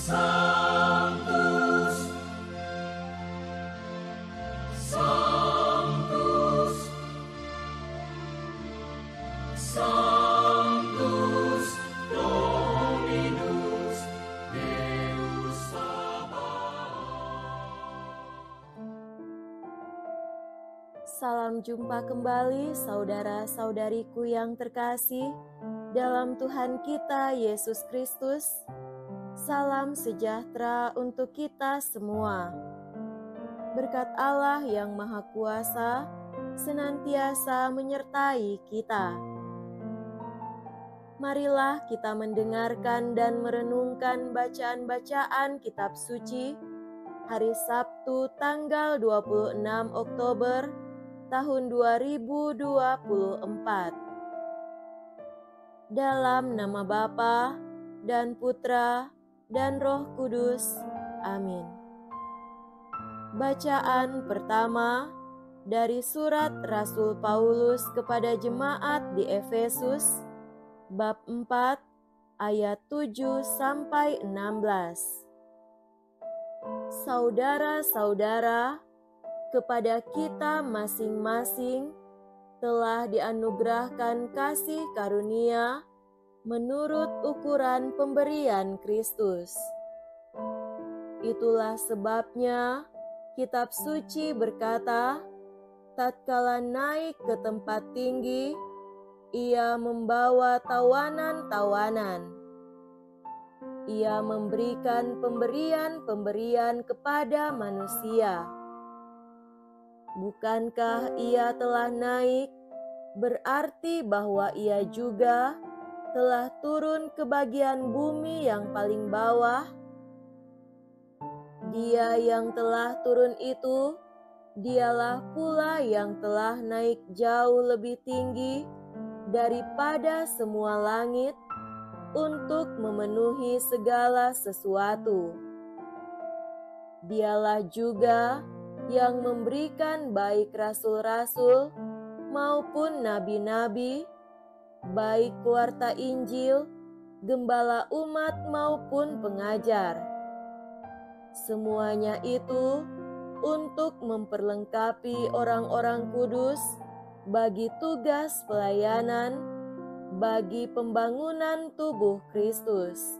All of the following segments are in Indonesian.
Sanctus, Sanctus, Sanctus Dominus Deus Sabaoth. Salam jumpa kembali saudara-saudariku yang terkasih dalam Tuhan kita Yesus Kristus. Salam sejahtera untuk kita semua. Berkat Allah yang Maha Kuasa senantiasa menyertai kita. Marilah kita mendengarkan dan merenungkan bacaan-bacaan kitab suci hari Sabtu tanggal 26 Oktober tahun 2024. Dalam nama Bapa dan Putra dan Roh Kudus. Amin. Bacaan pertama dari surat Rasul Paulus kepada jemaat di Efesus, bab 4 ayat 7 sampai 16. Saudara-saudara, kepada kita masing-masing telah dianugerahkan kasih karunia menurut ukuran pemberian Kristus. Itulah sebabnya kitab suci berkata, tatkala naik ke tempat tinggi, ia membawa tawanan-tawanan. Ia memberikan pemberian-pemberian kepada manusia. Bukankah ia telah naik, berarti bahwa ia juga telah turun ke bagian bumi yang paling bawah? Dia yang telah turun itu, dialah pula yang telah naik jauh lebih tinggi daripada semua langit untuk memenuhi segala sesuatu. Dialah juga yang memberikan baik rasul-rasul maupun nabi-nabi, baik pewarta Injil, gembala umat maupun pengajar. Semuanya itu untuk memperlengkapi orang-orang kudus bagi tugas pelayanan, bagi pembangunan tubuh Kristus.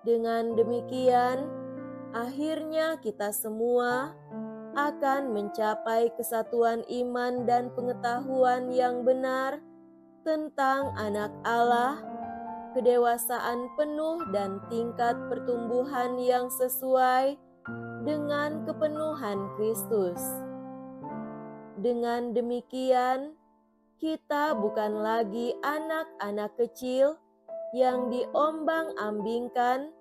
Dengan demikian, akhirnya kita semua akan mencapai kesatuan iman dan pengetahuan yang benar tentang Anak Allah, kedewasaan penuh dan tingkat pertumbuhan yang sesuai dengan kepenuhan Kristus. Dengan demikian, kita bukan lagi anak-anak kecil yang diombang-ambingkan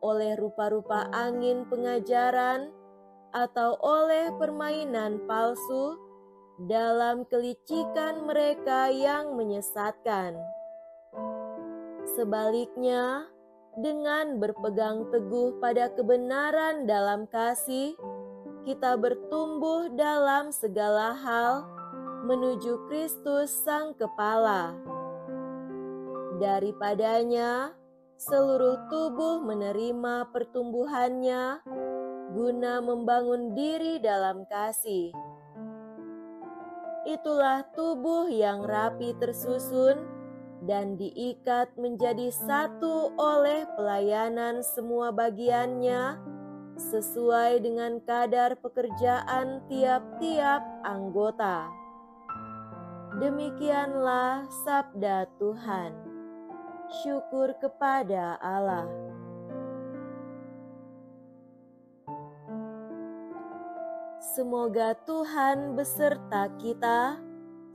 oleh rupa-rupa angin pengajaran atau oleh permainan palsu dalam kelicikan mereka yang menyesatkan. Sebaliknya, dengan berpegang teguh pada kebenaran dalam kasih, kita bertumbuh dalam segala hal menuju Kristus Sang Kepala. Daripadanya, seluruh tubuh menerima pertumbuhannya guna membangun diri dalam kasih. Itulah tubuh yang rapi tersusun dan diikat menjadi satu oleh pelayanan semua bagiannya sesuai dengan kadar pekerjaan tiap-tiap anggota. Demikianlah sabda Tuhan. Syukur kepada Allah. Semoga Tuhan beserta kita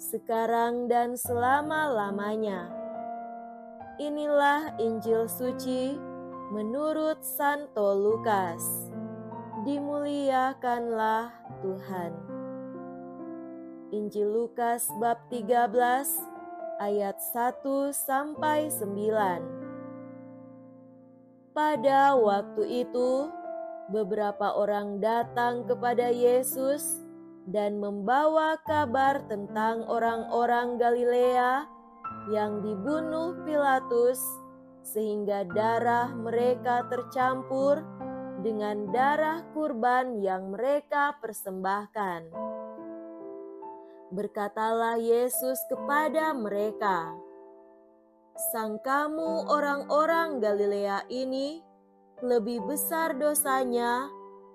sekarang dan selama-lamanya. Inilah Injil suci menurut Santo Lukas. Dimuliakanlah Tuhan. Injil Lukas bab 13 ayat 1 sampai 9. Pada waktu itu, beberapa orang datang kepada Yesus dan membawa kabar tentang orang-orang Galilea yang dibunuh Pilatus sehingga darah mereka tercampur dengan darah kurban yang mereka persembahkan. Berkatalah Yesus kepada mereka, "Sangkamu orang-orang Galilea ini lebih besar dosanya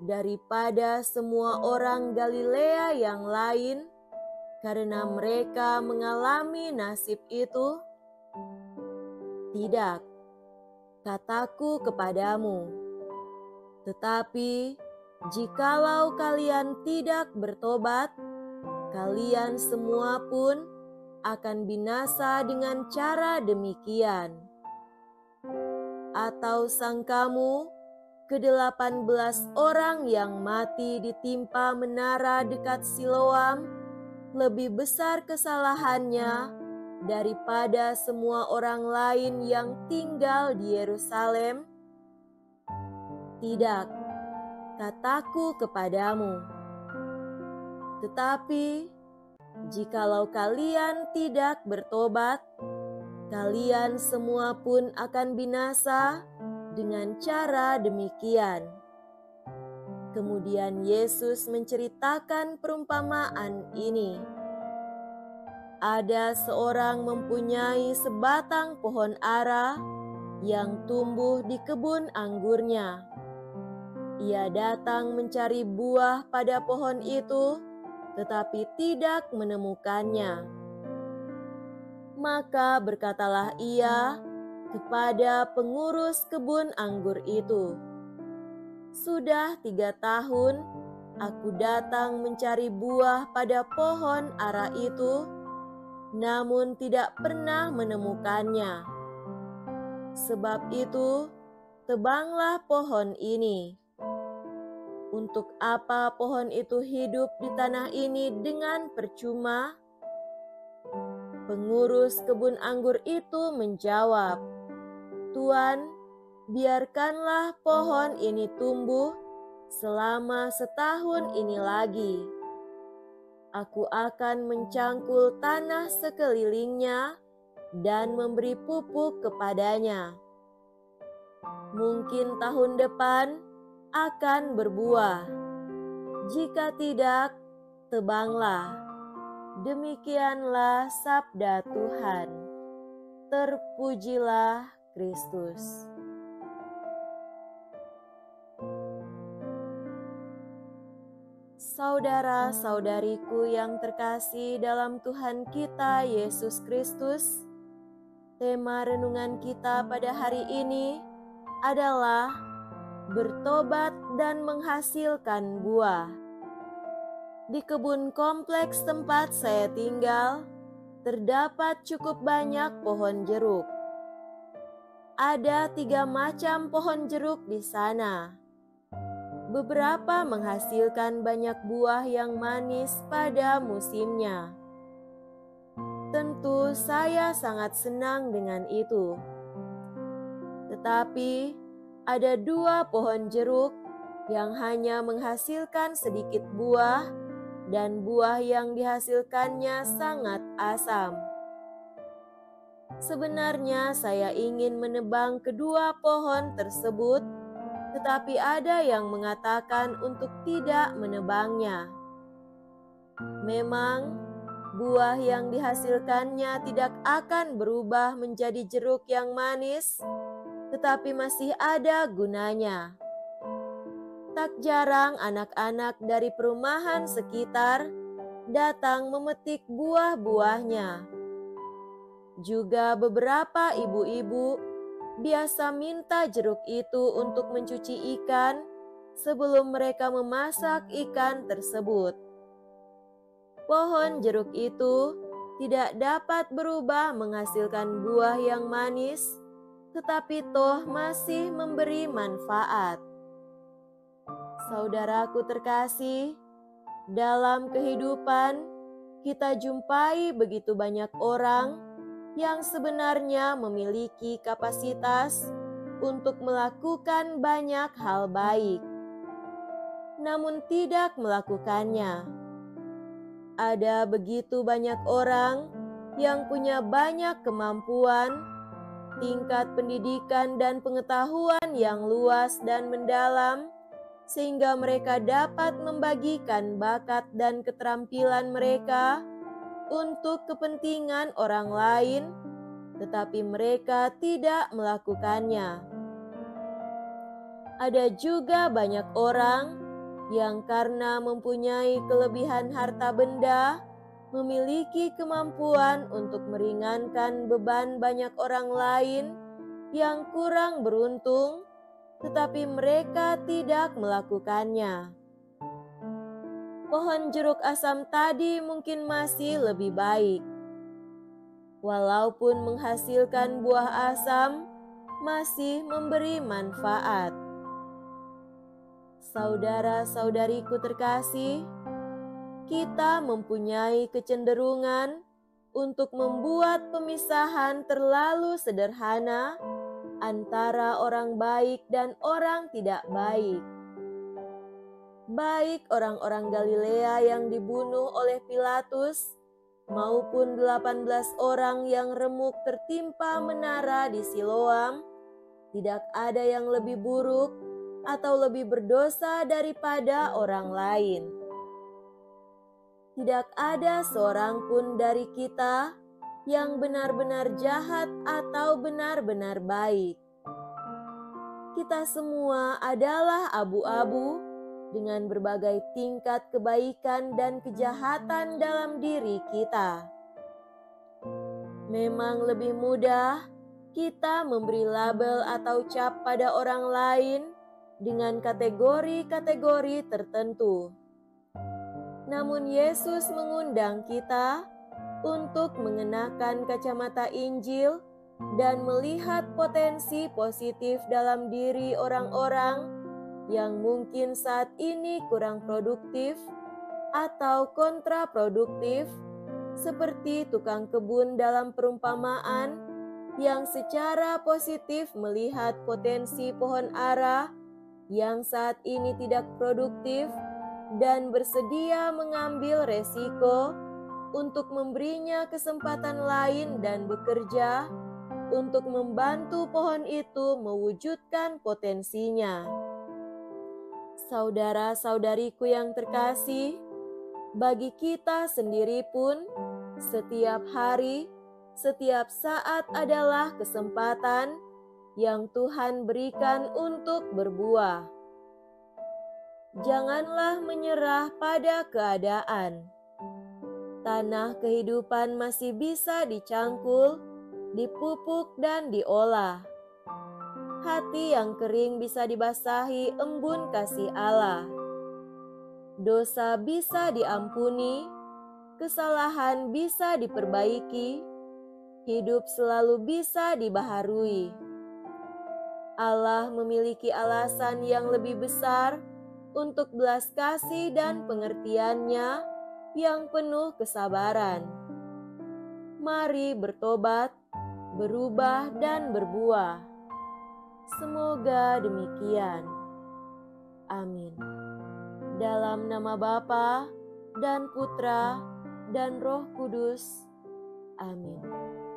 daripada semua orang Galilea yang lain, karena mereka mengalami nasib itu? Tidak, kataku kepadamu. Tetapi jikalau kalian tidak bertobat, kalian semua pun akan binasa dengan cara demikian. Atau sangkamu ke-18 orang yang mati ditimpa menara dekat Siloam lebih besar kesalahannya daripada semua orang lain yang tinggal di Yerusalem? Tidak, kataku kepadamu. Tetapi jikalau kalian tidak bertobat, kalian semua pun akan binasa dengan cara demikian." Kemudian Yesus menceritakan perumpamaan ini. Ada seorang mempunyai sebatang pohon ara yang tumbuh di kebun anggurnya. Ia datang mencari buah pada pohon itu, tetapi tidak menemukannya. Maka berkatalah ia kepada pengurus kebun anggur itu, "Sudah 3 tahun aku datang mencari buah pada pohon ara itu, namun tidak pernah menemukannya. Sebab itu, tebanglah pohon ini. Untuk apa pohon itu hidup di tanah ini dengan percuma?" Pengurus kebun anggur itu menjawab, "Tuan, biarkanlah pohon ini tumbuh selama setahun ini lagi. Aku akan mencangkul tanah sekelilingnya dan memberi pupuk kepadanya. Mungkin tahun depan akan berbuah. Jika tidak, tebanglah." Demikianlah sabda Tuhan. Terpujilah Kristus. Saudara-saudariku yang terkasih dalam Tuhan kita Yesus Kristus, tema renungan kita pada hari ini adalah bertobat dan menghasilkan buah. Di kebun kompleks tempat saya tinggal, terdapat cukup banyak pohon jeruk. Ada 3 macam pohon jeruk di sana. Beberapa menghasilkan banyak buah yang manis pada musimnya. Tentu saya sangat senang dengan itu. Tetapi ada 2 pohon jeruk yang hanya menghasilkan sedikit buah, dan buah yang dihasilkannya sangat asam. Sebenarnya saya ingin menebang kedua pohon tersebut, tetapi ada yang mengatakan untuk tidak menebangnya. Memang, buah yang dihasilkannya tidak akan berubah menjadi jeruk yang manis, tetapi masih ada gunanya. Tak jarang anak-anak dari perumahan sekitar datang memetik buah-buahnya. Juga beberapa ibu-ibu biasa minta jeruk itu untuk mencuci ikan sebelum mereka memasak ikan tersebut. Pohon jeruk itu tidak dapat berubah menghasilkan buah yang manis, tetapi toh masih memberi manfaat. Saudaraku terkasih, dalam kehidupan kita jumpai begitu banyak orang yang sebenarnya memiliki kapasitas untuk melakukan banyak hal baik, namun tidak melakukannya. Ada begitu banyak orang yang punya banyak kemampuan, tingkat pendidikan dan pengetahuan yang luas dan mendalam, sehingga mereka dapat membagikan bakat dan keterampilan mereka untuk kepentingan orang lain, tetapi mereka tidak melakukannya. Ada juga banyak orang yang karena mempunyai kelebihan harta benda, memiliki kemampuan untuk meringankan beban banyak orang lain yang kurang beruntung, tetapi mereka tidak melakukannya. Pohon jeruk asam tadi mungkin masih lebih baik. Walaupun menghasilkan buah asam, masih memberi manfaat. Saudara-saudariku terkasih, kita mempunyai kecenderungan untuk membuat pemisahan terlalu sederhana antara orang baik dan orang tidak baik. Baik orang-orang Galilea yang dibunuh oleh Pilatus maupun 18 orang yang remuk tertimpa menara di Siloam, tidak ada yang lebih buruk atau lebih berdosa daripada orang lain. Tidak ada seorang pun dari kita yang benar-benar jahat atau benar-benar baik. Kita semua adalah abu-abu dengan berbagai tingkat kebaikan dan kejahatan dalam diri kita. Memang lebih mudah kita memberi label atau cap pada orang lain dengan kategori-kategori tertentu. Namun Yesus mengundang kita untuk mengenakan kacamata Injil dan melihat potensi positif dalam diri orang-orang yang mungkin saat ini kurang produktif atau kontraproduktif, seperti tukang kebun dalam perumpamaan yang secara positif melihat potensi pohon ara yang saat ini tidak produktif dan bersedia mengambil resiko untuk memberinya kesempatan lain dan bekerja untuk membantu pohon itu mewujudkan potensinya. Saudara-saudariku yang terkasih, bagi kita sendiri pun, setiap hari, setiap saat adalah kesempatan yang Tuhan berikan untuk berbuah. Janganlah menyerah pada keadaan. Tanah kehidupan masih bisa dicangkul, dipupuk dan diolah. Hati yang kering bisa dibasahi embun kasih Allah. Dosa bisa diampuni, kesalahan bisa diperbaiki, hidup selalu bisa dibaharui. Allah memiliki alasan yang lebih besar untuk belas kasih dan pengertiannya yang penuh kesabaran. Mari bertobat, berubah dan berbuah. Semoga demikian. Amin. Dalam nama Bapa dan Putra dan Roh Kudus. Amin.